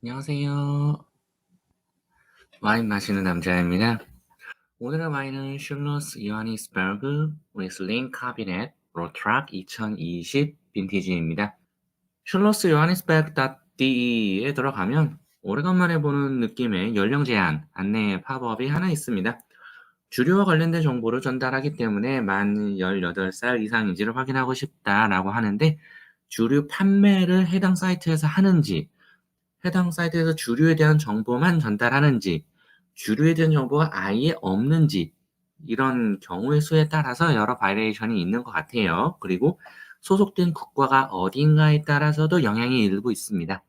안녕하세요. 와인 마시는 남자입니다. 오늘의 와인은 슐로스 요하니스베르그 리슬링 카비넷 로트락 2020 빈티지입니다. 슐로스 요하니스베르그.de에 들어가면 오래간만에 보는 느낌의 연령 제한 안내 팝업이 하나 있습니다. 주류와 관련된 정보를 전달하기 때문에 만 18살 이상인지를 확인하고 싶다라고 하는데 주류 판매를 해당 사이트에서 하는지 해당 사이트에서 주류에 대한 정보만 전달하는지, 주류에 대한 정보가 아예 없는지, 이런 경우의 수에 따라서 여러 바리에이션이 있는 것 같아요. 그리고 소속된 국가가 어딘가에 따라서도 영향이 일부 있습니다.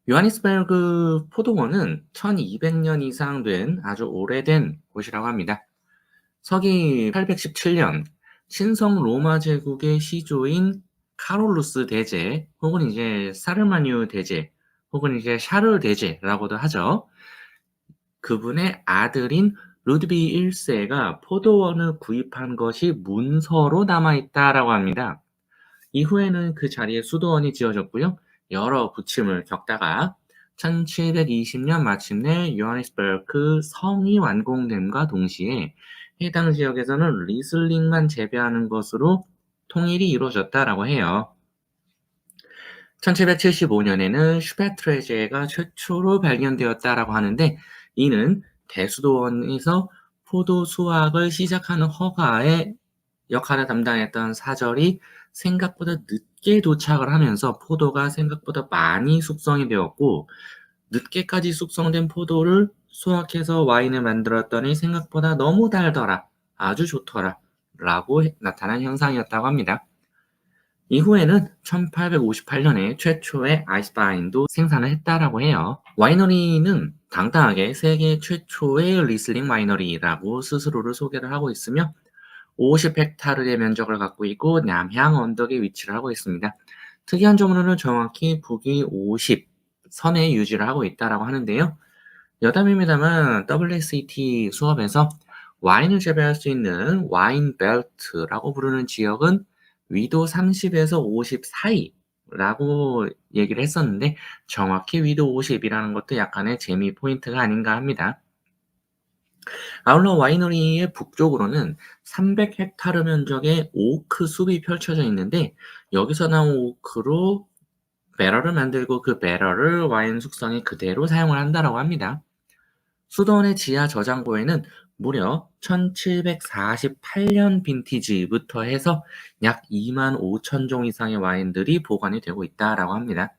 요하니스베르그 포도원은 1200년 이상 된 아주 오래된 곳이라고 합니다. 서기 817년 신성 로마 제국의 시조인 카롤루스 대제 혹은 이제 사르마니우 대제 혹은 이제 샤를 대제라고도 하죠. 그분의 아들인 루드비 1세가 포도원을 구입한 것이 문서로 남아 있다라고 합니다. 이후에는 그 자리에 수도원이 지어졌고요. 여러 부침을 겪다가 1720년 마침내 요하니스베르크 성이 완공됨과 동시에 해당 지역에서는 리슬링만 재배하는 것으로 통일이 이루어졌다라고 해요. 1775년에는 슈페트레제가 최초로 발견되었다라고 하는데 이는 대수도원에서 포도 수확을 시작하는 허가의 역할을 담당했던 사절이 생각보다 늦게 도착을 하면서 포도가 생각보다 많이 숙성이 되었고 늦게까지 숙성된 포도를 수확해서 와인을 만들었더니 생각보다 너무 달더라, 아주 좋더라 라고 나타난 현상이었다고 합니다. 이후에는 1858년에 최초의 아이스바인도 생산을 했다라고 해요. 와이너리는 당당하게 세계 최초의 리슬링 와이너리라고 스스로를 소개를 하고 있으며 50헥타르의 면적을 갖고 있고 남향 언덕에 위치를 하고 있습니다. 특이한 점으로는 정확히 북위 50 선에 유지를 하고 있다라고 하는데요. 여담입니다만 WSET 수업에서 와인을 재배할 수 있는 와인 벨트라고 부르는 지역은 위도 30에서 50 사이라고 얘기를 했었는데 정확히 위도 50이라는 것도 약간의 재미 포인트가 아닌가 합니다. 아울러 와이너리의 북쪽으로는 300헥타르 면적의 오크 숲이 펼쳐져 있는데 여기서 나온 오크로 배럴을 만들고 그 배럴을 와인 숙성에 그대로 사용을 한다라고 합니다. 수도원의 지하 저장고에는 무려 1748년 빈티지부터 해서 약 2만 5천 종 이상의 와인들이 보관이 되고 있다라고 합니다.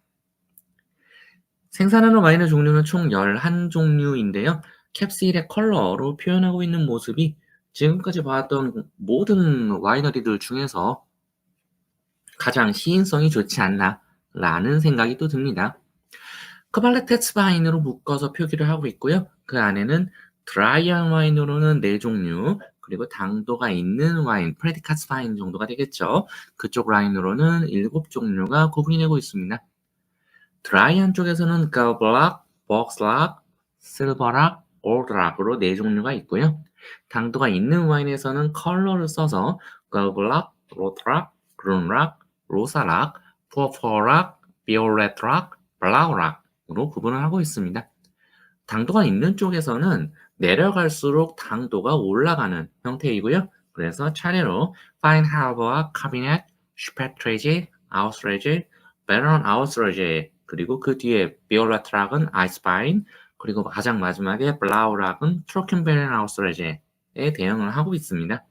생산하는 와인의 종류는 총 11종류인데요. 캡슐의 컬러로 표현하고 있는 모습이 지금까지 봐왔던 모든 와이너리들 중에서 가장 시인성이 좋지 않나라는 생각이 또 듭니다. 크발레테츠바인으로 묶어서 표기를 하고 있고요. 그 안에는 드라이한 와인으로는 4종류, 그리고 당도가 있는 와인, 프레디카츠 와인 정도가 되겠죠. 그쪽 라인으로는 7종류가 구분이 되고 있습니다. 드라이한 쪽에서는 걸블락, 복스락, 실버락, 올드락으로 4종류가 있고요. 당도가 있는 와인에서는 컬러를 써서 걸블락, 로트락, 그룬락, 로사락, 퍼퍼락, 비올렛락, 블라우락으로 구분을 하고 있습니다. 당도가 있는 쪽에서는 내려갈수록 당도가 올라가는 형태이고요. 그래서 차례로 파인하버와 카비넷, 슈페트레지, 아우스레지, 베런 아우스레지, 그리고 그 뒤에 비올라트락은 아이스바인, 그리고 가장 마지막에 블라우락은 트로켄베렌 아우스레지에 대응을 하고 있습니다.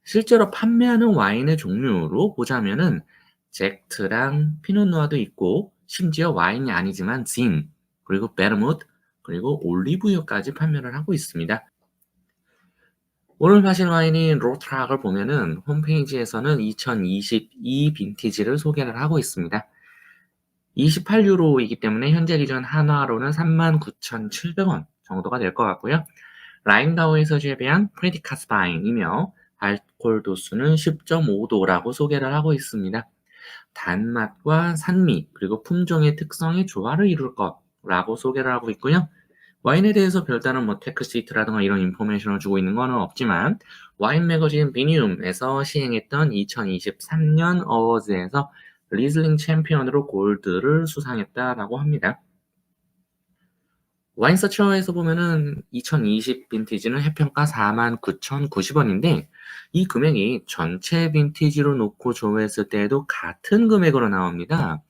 실제로 판매하는 와인의 종류로 보자면은 잭트랑 피노누아도 있고 심지어 와인이 아니지만 진, 그리고 베르무트, 그리고 올리브유까지 판매를 하고 있습니다. 오늘 마실 와인인 로트락을 보면은 홈페이지에서는 2022 빈티지를 소개를 하고 있습니다. 28유로이기 때문에 현재 기준 한화로는 39,700원 정도가 될 것 같고요. 라인가우에서 재배한 프레디카스바인이며 알코올 도수는 10.5도라고 소개를 하고 있습니다. 단맛과 산미 그리고 품종의 특성이 조화를 이룰 것라고 소개를 하고 있고요. 와인에 대해서 별다른 테크시트라든가 이런 인포메이션을 주고 있는 건 없지만 와인 매거진 비니움에서 시행했던 2023년 어워즈에서 리슬링 챔피언으로 골드를 수상했다라고 합니다. 와인서처에서 보면은 2020 빈티지는 해평가 49,090원인데 이 금액이 전체 빈티지로 놓고 조회했을 때에도 같은 금액으로 나옵니다.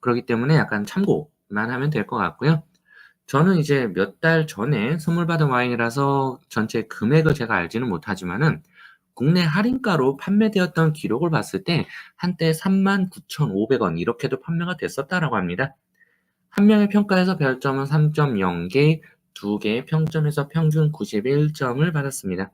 그렇기 때문에 약간 참고만 하면 될 것 같고요. 저는 이제 몇 달 전에 선물 받은 와인이라서 전체 금액을 제가 알지는 못하지만은 국내 할인가로 판매되었던 기록을 봤을 때 한때 39,500원 이렇게도 판매가 됐었다라고 합니다. 한 명의 평가에서 별점은 3.0개, 두 개의 평점에서 평균 91점을 받았습니다.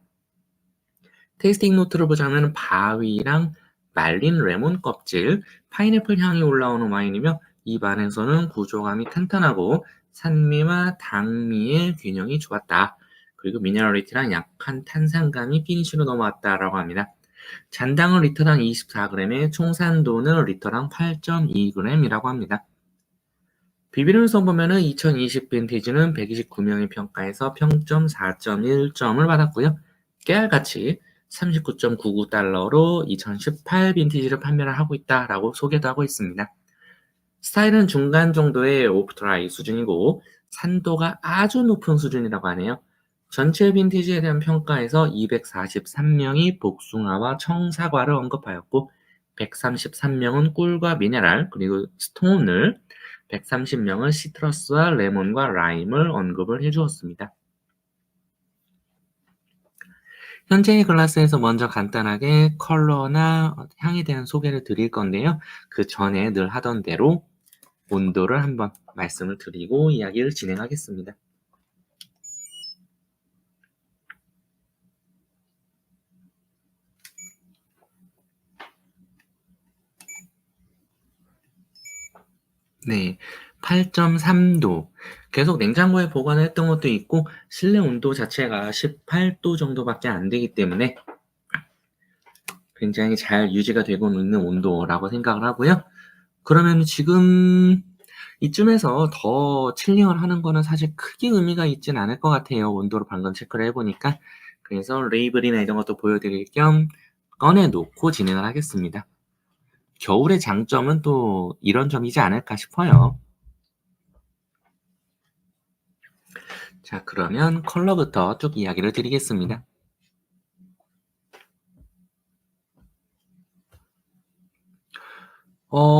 테이스팅 노트를 보자면 바위랑 말린 레몬 껍질, 파인애플 향이 올라오는 와인이며 입 안에서는 구조감이 탄탄하고 산미와 당미의 균형이 좋았다. 그리고 미네랄리티랑 약한 탄산감이 피니쉬로 넘어왔다라고 합니다. 잔당은 리터당 24g에 총산도는 리터당 8.2g이라고 합니다. 비비름성 보면은 2020 빈티지는 129명의 평가에서 평점 4.1점을 받았고요. 깨알같이 39.99달러로 2018 빈티지를 판매를 하고 있다라고 소개도 하고 있습니다. 스타일은 중간 정도의 오프드라이 수준이고 산도가 아주 높은 수준이라고 하네요. 전체 빈티지에 대한 평가에서 243명이 복숭아와 청사과를 언급하였고 133명은 꿀과 미네랄 그리고 스톤을 130명은 시트러스와 레몬과 라임을 언급을 해주었습니다. 현재의 글라스에서 먼저 간단하게 컬러나 향에 대한 소개를 드릴 건데요. 그 전에 늘 하던 대로 온도를 한번 말씀을 드리고 이야기를 진행하겠습니다. 네, 8.3도. 계속 냉장고에 보관을 했던 것도 있고 실내 온도 자체가 18도 정도밖에 안 되기 때문에 굉장히 잘 유지가 되고 있는 온도라고 생각을 하고요. 그러면 지금 이쯤에서 더 칠링을 하는 거는 사실 크게 의미가 있진 않을 것 같아요. 온도를 방금 체크를 해보니까. 그래서 레이블이나 이런 것도 보여드릴 겸 꺼내놓고 진행을 하겠습니다. 겨울의 장점은 또 이런 점이지 않을까 싶어요. 자, 그러면 컬러부터 쭉 이야기를 드리겠습니다.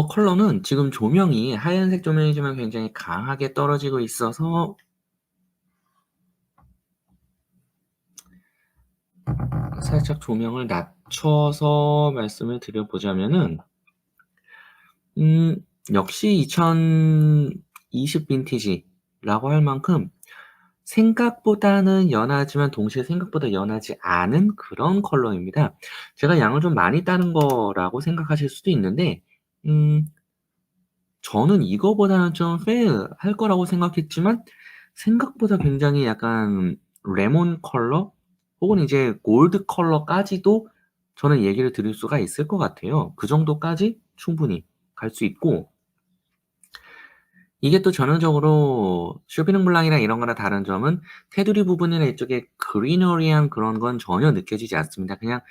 컬러는 지금 조명이 하얀색 조명이지만 굉장히 강하게 떨어지고 있어서 살짝 조명을 낮춰서 말씀을 드려보자면은 역시 2020 빈티지라고 할 만큼 생각보다는 연하지만 동시에 생각보다 연하지 않은 그런 컬러입니다. 제가 양을 좀 많이 따른 거라고 생각하실 수도 있는데 저는 이거보다는 좀 페일할 거라고 생각했지만 생각보다 굉장히 약간 레몬 컬러 혹은 이제 골드 컬러까지도 저는 얘기를 드릴 수가 있을 것 같아요. 그 정도까지 충분히 갈 수 있고 이게 또 전형적으로 쇼비뇽 블랑이랑 이런 거랑 다른 점은 테두리 부분이나 이쪽에 그리너리한 그런 건 전혀 느껴지지 않습니다. 그냥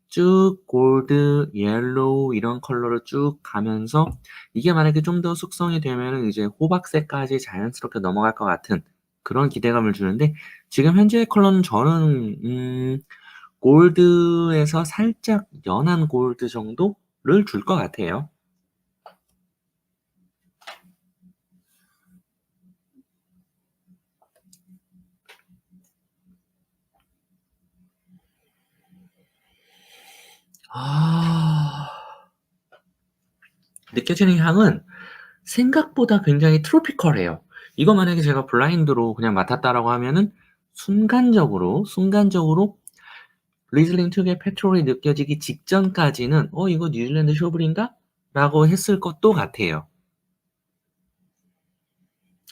쭉 골드, 옐로우 이런 컬러를 쭉 가면서 이게 만약에 좀 더 숙성이 되면은 이제 호박색까지 자연스럽게 넘어갈 것 같은 그런 기대감을 주는데 지금 현재의 컬러는 저는 골드에서 살짝 연한 골드 정도를 줄 것 같아요. 아. 느껴지는 향은 생각보다 굉장히 트로피컬해요. 이거 만약에 제가 블라인드로 그냥 맡았다라고 하면은 순간적으로 리즐링 특유의 페트롤이 느껴지기 직전까지는 '어 이거 뉴질랜드 쇼블인가?' 라고 했을 것도 같아요.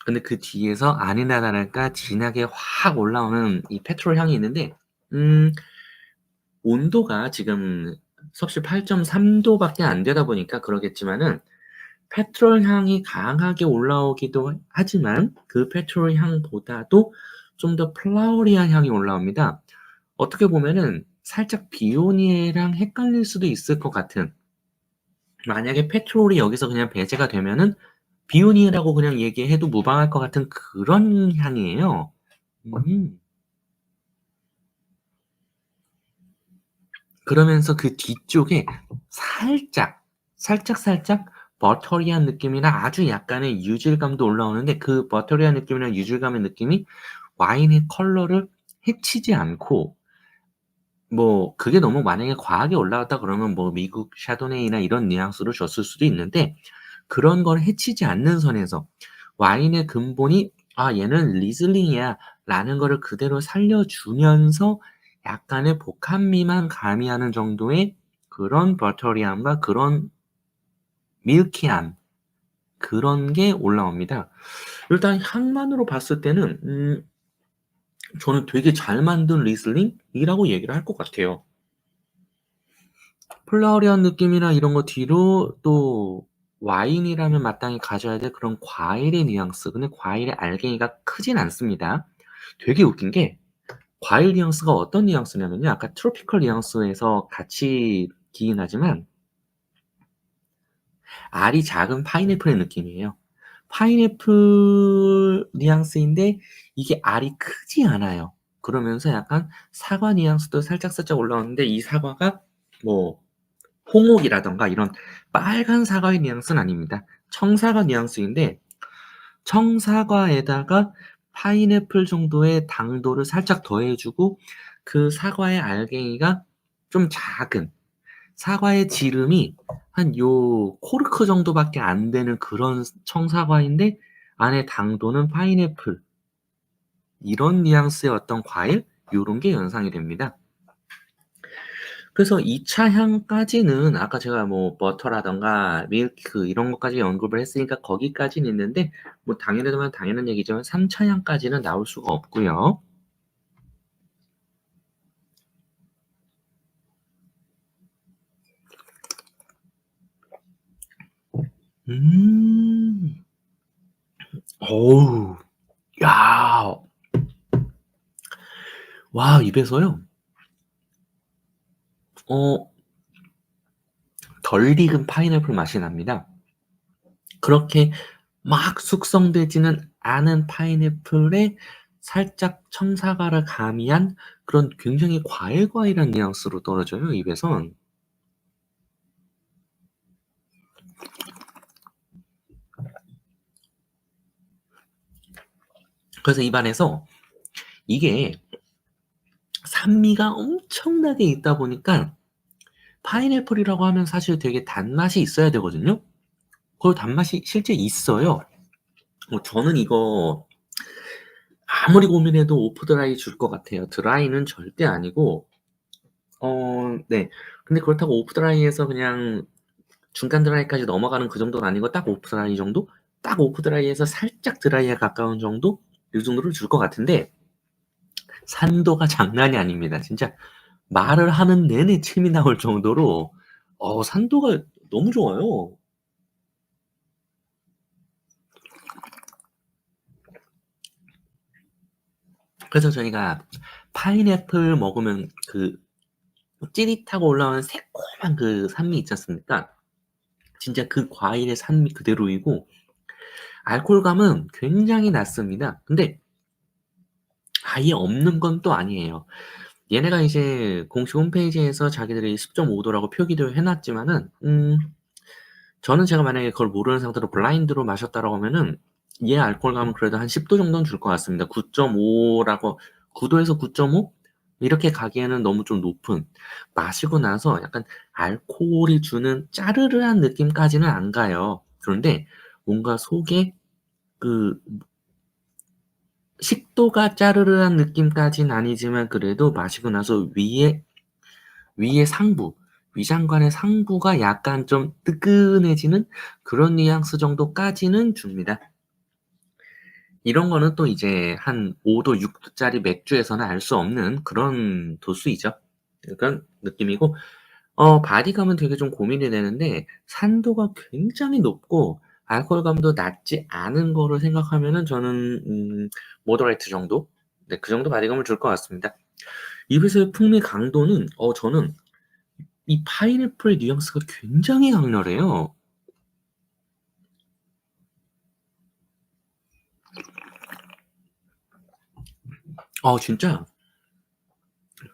근데 그 뒤에서 아니나 다를까 진하게 확 올라오는 이 페트롤 향이 있는데 음 온도가 지금 섭씨 8.3도 밖에 안 되다 보니까 그러겠지만은 페트롤 향이 강하게 올라오기도 하지만 그 페트롤 향보다도 좀 더 플라워리한 향이 올라옵니다. 어떻게 보면은 살짝 비오니에랑 헷갈릴 수도 있을 것 같은 만약에 페트롤이 여기서 그냥 배제가 되면은 비오니라고 그냥 얘기해도 무방할 것 같은 그런 향이에요. 음. 그러면서 그 뒤쪽에 살짝 버터리한 느낌이나 아주 약간의 유질감도 올라오는데 그 버터리한 느낌이나 유질감의 느낌이 와인의 컬러를 해치지 않고 뭐 그게 너무 만약에 과하게 올라왔다 그러면 뭐 미국 샤도네이나 이런 뉘앙스로 줬을 수도 있는데 그런 걸 해치지 않는 선에서 와인의 근본이 '아 얘는 리슬링이야.'라는 거를 그대로 살려주면서 약간의 복합미만 가미하는 정도의 그런 버터리함과 그런 밀키함 그런 게 올라옵니다. 일단 향만으로 봤을 때는 저는 되게 잘 만든 리슬링이라고 얘기를 할 것 같아요. 플라워리한 느낌이나 이런 거 뒤로 또 와인이라면 마땅히 가져야 될 그런 과일의 뉘앙스. 근데 과일의 알갱이가 크진 않습니다. 되게 웃긴 게 과일 뉘앙스가 어떤 뉘앙스냐면요. 아까 트로피컬 뉘앙스에서 같이 기인 하지만 알이 작은 파인애플의 느낌이에요. 파인애플 뉘앙스인데 이게 알이 크지 않아요. 그러면서 약간 사과 뉘앙스도 살짝살짝 올라오는데 이 사과가 뭐 홍옥이라든가 이런 빨간 사과의 뉘앙스는 아닙니다. 청사과 뉘앙스인데 청사과에다가 파인애플 정도의 당도를 살짝 더해 주고 그 사과의 알갱이가 좀 작은 사과의 지름이 한 요 코르크 정도밖에 안 되는 그런 청사과인데 안에 당도는 파인애플 이런 뉘앙스의 어떤 과일 요런 게 연상이 됩니다. 그래서 2차 향까지는 아까 제가 뭐 버터라든가 밀크 이런 것까지 언급을 했으니까 거기까지는 있는데 뭐 당연하지만 당연한 얘기지만 3차 향까지는 나올 수가 없고요. 음. 어우. 야. 와 입에서요. 어 덜 익은 파인애플 맛이 납니다. 그렇게 막 숙성되지는 않은 파인애플에 살짝 청사과를 가미한 그런 굉장히 과일과일한 뉘앙스로 떨어져요 입에선. 그래서 입안에서 이게 산미가 엄청나게 있다 보니까 파인애플이라고 하면 사실 되게 단맛이 있어야 되거든요. 그 단맛이 실제 있어요. 저는 이거 아무리 고민해도 오프 드라이 줄 것 같아요. 드라이는 절대 아니고 네. 근데 그렇다고 오프 드라이에서 그냥 중간 드라이까지 넘어가는 그 정도는 아니고 딱 오프 드라이 정도? 딱 오프 드라이에서 살짝 드라이에 가까운 정도? 요 정도를 줄 것 같은데 산도가 장난이 아닙니다. 진짜 말을 하는 내내 침이 나올 정도로 산도가 너무 좋아요. 그래서 저희가 파인애플 먹으면 그 찌릿하고 올라오는 새콤한 그 산미 있지 않습니까? 진짜 그 과일의 산미 그대로이고 알코올감은 굉장히 낮습니다. 근데 아예 없는 건 또 아니에요. 얘네가 이제 공식 홈페이지에서 자기들이 10.5 도라고 표기도 해 놨지만은 저는 제가 만약에 그걸 모르는 상태로 블라인드로 마셨다라고 하면은 얘 알코올감은 그래도 한 10도 정도는 줄 것 같습니다. 9.5 라고 9 도에서 9.5 이렇게 가기에는 너무 좀 높은 마시고 나서 약간 알코올이 주는 짜르르한 느낌까지는 안 가요. 그런데 뭔가 속에 그 식도가 짜르르한 느낌까진 아니지만 그래도 마시고 나서 위에 상부, 위장관의 상부가 약간 좀 뜨끈해지는 그런 뉘앙스 정도까지는 줍니다. 이런 거는 또 이제 한 5 도, 6 도짜리 맥주에서는 알 수 없는 그런 도수이죠. 그런 느낌이고 바디감은 되게 좀 고민이 되는데 산도가 굉장히 높고 알코올감도 낮지 않은 거를 생각하면은 저는 모더레이트 정도? 네 그 정도 바디감을 줄 것 같습니다. 입에서의 풍미 강도는 저는 이 파인애플의 뉘앙스가 굉장히 강렬해요. 진짜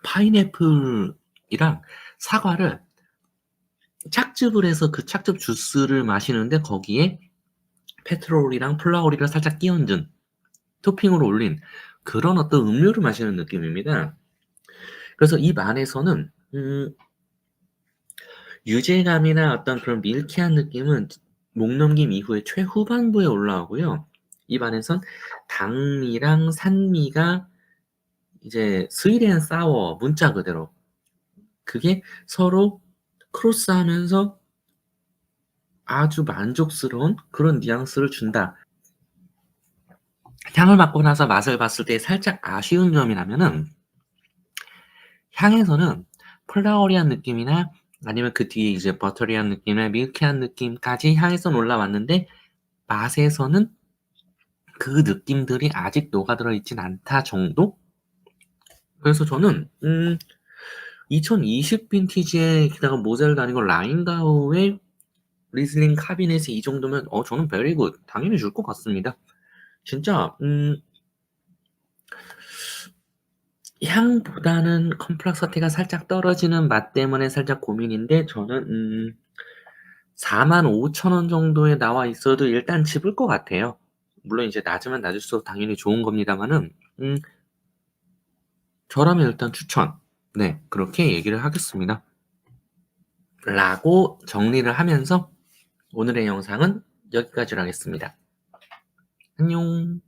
파인애플이랑 사과를 착즙을 해서 그 착즙 주스를 마시는데 거기에 페트롤이랑 플라워리를 살짝 끼 얹은 토핑으로 올린 그런 어떤 음료를 마시는 느낌입니다. 그래서 입 안에서는 유제감이나 어떤 그런 밀키한 느낌은 목 넘김 이후에 최후반부에 올라오고요. 입 안에선 당미랑 산미가 이제 스윗 앤 사워 문자 그대로 그게 서로 크로스하면서 아주 만족스러운 그런 뉘앙스를 준다. 향을 맡고 나서 맛을 봤을 때 살짝 아쉬운 점이라면은 향에서는 플라워리한 느낌이나 아니면 그 뒤에 이제 버터리한 느낌이나 밀키한 느낌까지 향에서는 올라왔는데 맛에서는 그 느낌들이 아직 녹아들어 있진 않다 정도? 그래서 저는 2020 빈티지에 게다가 모젤도 아니고 라인가우의 리슬링 카비넷이 이 정도면 저는 베리 굿 당연히 줄 것 같습니다. 진짜 향보다는 컴플렉서티가 살짝 떨어지는 맛 때문에 살짝 고민인데 저는 45,000원 정도에 나와 있어도 일단 집을 것 같아요. 물론 이제 낮으면 낮을수록 당연히 좋은 겁니다마는 저라면 일단 추천. 네, 그렇게 얘기를 하겠습니다. 라고 정리를 하면서 오늘의 영상은 여기까지로 하겠습니다. 안녕.